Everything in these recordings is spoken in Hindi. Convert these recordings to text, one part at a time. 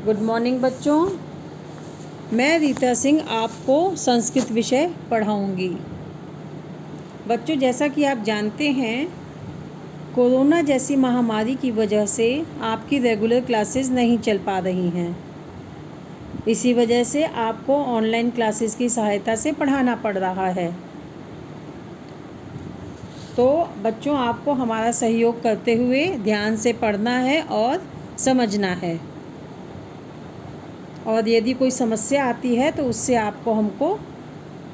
गुड मॉर्निंग बच्चों। मैं रीता सिंह आपको संस्कृत विषय पढ़ाऊंगी। बच्चों, जैसा कि आप जानते हैं, कोरोना जैसी महामारी की वजह से आपकी रेगुलर क्लासेस नहीं चल पा रही हैं। इसी वजह से आपको ऑनलाइन क्लासेस की सहायता से पढ़ाना पड़ रहा है। तो बच्चों, आपको हमारा सहयोग करते हुए ध्यान से पढ़ना है और समझना है। और यदि कोई समस्या आती है तो उससे आपको हमको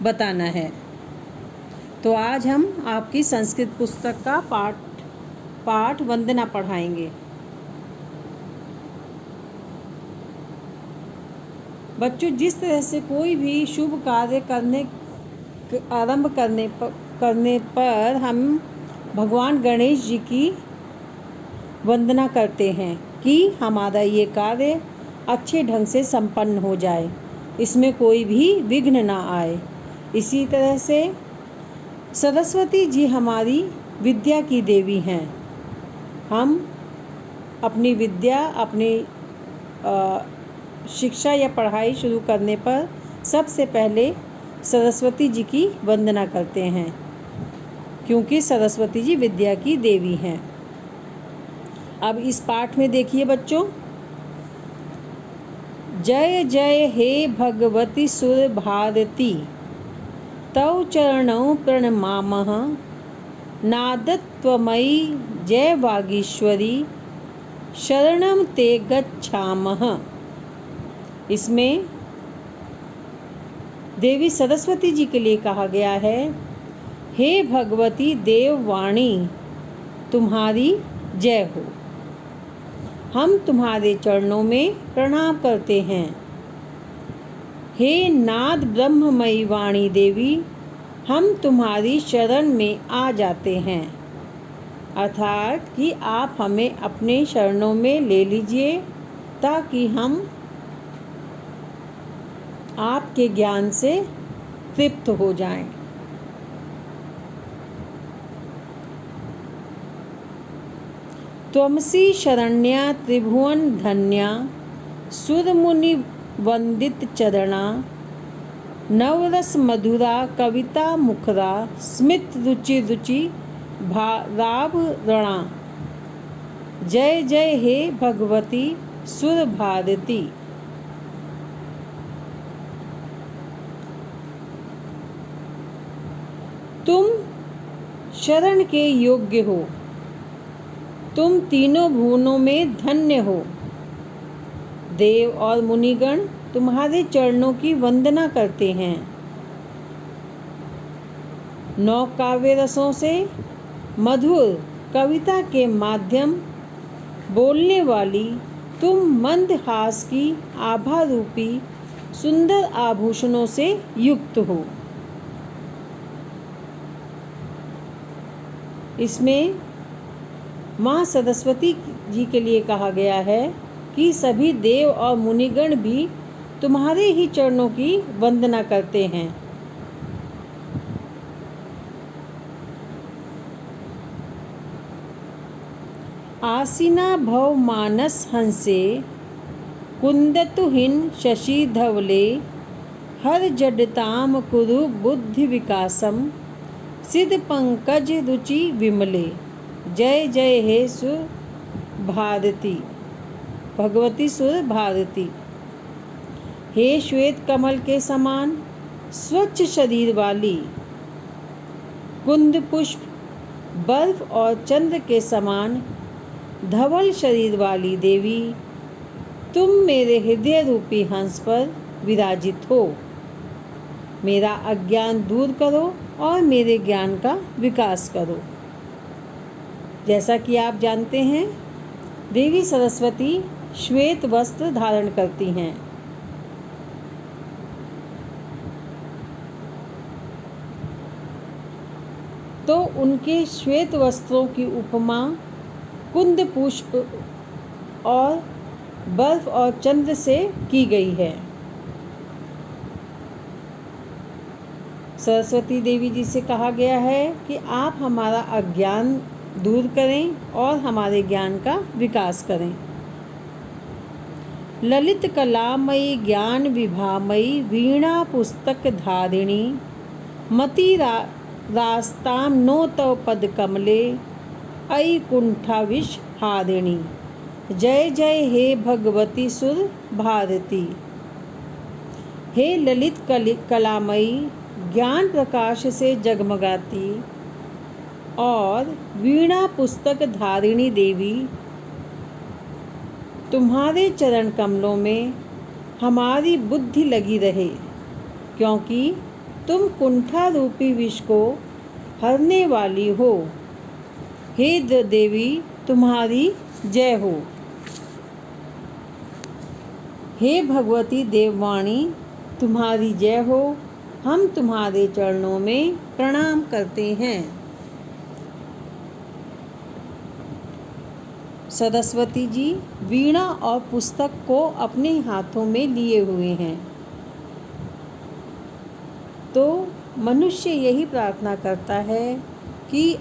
बताना है। तो आज हम आपकी संस्कृत पुस्तक का पाठ वंदना पढ़ाएंगे। बच्चों, जिस तरह से कोई भी शुभ कार्य आरंभ करने पर हम भगवान गणेश जी की वंदना करते हैं कि हमारा ये कार्य अच्छे ढंग से संपन्न हो जाए, इसमें कोई भी विघ्न ना आए। इसी तरह से सरस्वती जी हमारी विद्या की देवी हैं। हम अपनी विद्या, अपनी शिक्षा या पढ़ाई शुरू करने पर सबसे पहले सरस्वती जी की वंदना करते हैं, क्योंकि सरस्वती जी विद्या की देवी हैं। अब इस पाठ में देखिए बच्चों, जय जय हे भगवती सुर भारती, तव चरणौ प्रणमामः, नादत्वमयी जय वागीश्वरी, शरणं ते गच्छामः। इसमें देवी सरस्वती जी के लिए कहा गया है, हे भगवती देववाणी, तुम्हारी जय हो। हम तुम्हारे चरणों में प्रणाम करते हैं। हे नाद ब्रह्ममयी वाणी देवी, हम तुम्हारी शरण में आ जाते हैं। अर्थात कि आप हमें अपने शरणों में ले लीजिए, ताकि हम आपके ज्ञान से तृप्त हो जाएं। त्वमसि शरण्या त्रिभुवन धन्या, सुरमुनि वंदित चरणा, नवरस मधुरा कविता मुखरा, स्मित रुचि रुचि भाराभरणा। जय जय हे भगवती सुर भारती। तुम शरण के योग्य हो, तुम तीनों भुवनों में धन्य हो। देव और मुनिगण तुम्हारे चरणों की वंदना करते हैं। 9 काव्य रसों से मधुर कविता के माध्यम बोलने वाली तुम मंदहास की आभा रूपी सुंदर आभूषणों से युक्त हो। इसमें माँ सरस्वती जी के लिए कहा गया है कि सभी देव और मुनिगण भी तुम्हारे ही चरणों की वंदना करते हैं। आसीना भव मानस हंसे, कुंदतुहिन शशि धवले, हर जडताम कुरु बुद्धि विकासम, सिद्ध पंकज रुचि विमले। जय जय हे सुर भारती, भगवती सुर भारती। हे श्वेत कमल के समान स्वच्छ शरीर वाली, कुंद पुष्प, बर्फ और चंद्र के समान धवल शरीर वाली देवी, तुम मेरे हृदय रूपी हंस पर विराजित हो। मेरा अज्ञान दूर करो और मेरे ज्ञान का विकास करो। जैसा कि आप जानते हैं, देवी सरस्वती श्वेत वस्त्र धारण करती हैं। तो उनके श्वेत वस्त्रों की उपमा कुंद पुष्प और बर्फ और चंद्र से की गई है। सरस्वती देवी जी से कहा गया है कि आप हमारा अज्ञान दूर करें और हमारे ज्ञान का विकास करें। ललित कलामयी ज्ञान विभामयी वीणा पुस्तक धारिणी मति रास्तां नो तव पद कमले अयि कुंठाविष हारिणी। जय जय हे भगवती सुर भारती। हे ललित कलामयी ज्ञान प्रकाश से जगमगाती और वीणा पुस्तक धारिणी देवी, तुम्हारे चरण कमलों में हमारी बुद्धि लगी रहे, क्योंकि तुम कुंठा रूपी विष को हरने वाली हो। हे देवी, तुम्हारी जय हो। हे भगवती देववाणी, तुम्हारी जय हो। हम तुम्हारे चरणों में प्रणाम करते हैं। सरस्वती जी वीणा और पुस्तक को अपने हाथों में लिए हुए हैं। तो मनुष्य यही प्रार्थना करता है कि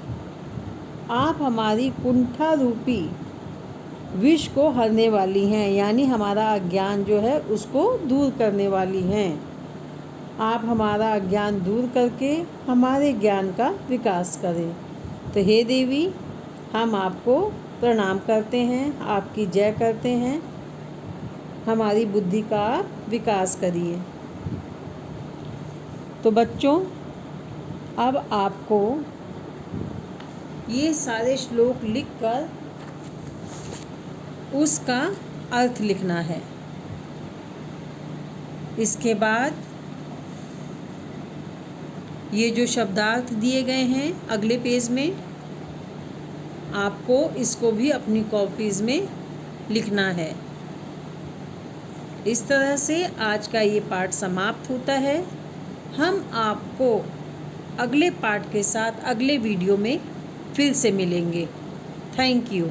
आप हमारी कुंठा रूपी विष को हरने वाली हैं, यानी हमारा अज्ञान जो है उसको दूर करने वाली हैं। आप हमारा अज्ञान दूर करके हमारे ज्ञान का विकास करें। तो हे देवी, हम आपको प्रणाम करते हैं, आपकी जय करते हैं। हमारी बुद्धि का विकास करिए। तो बच्चों, अब आपको ये सारे श्लोक लिखकर उसका अर्थ लिखना है। इसके बाद ये जो शब्दार्थ दिए गए हैं अगले पेज में, आपको इसको भी अपनी कॉपीज़ में लिखना है। इस तरह से आज का ये पाठ समाप्त होता है। हम आपको अगले पाठ के साथ अगले वीडियो में फिर से मिलेंगे। Thank you.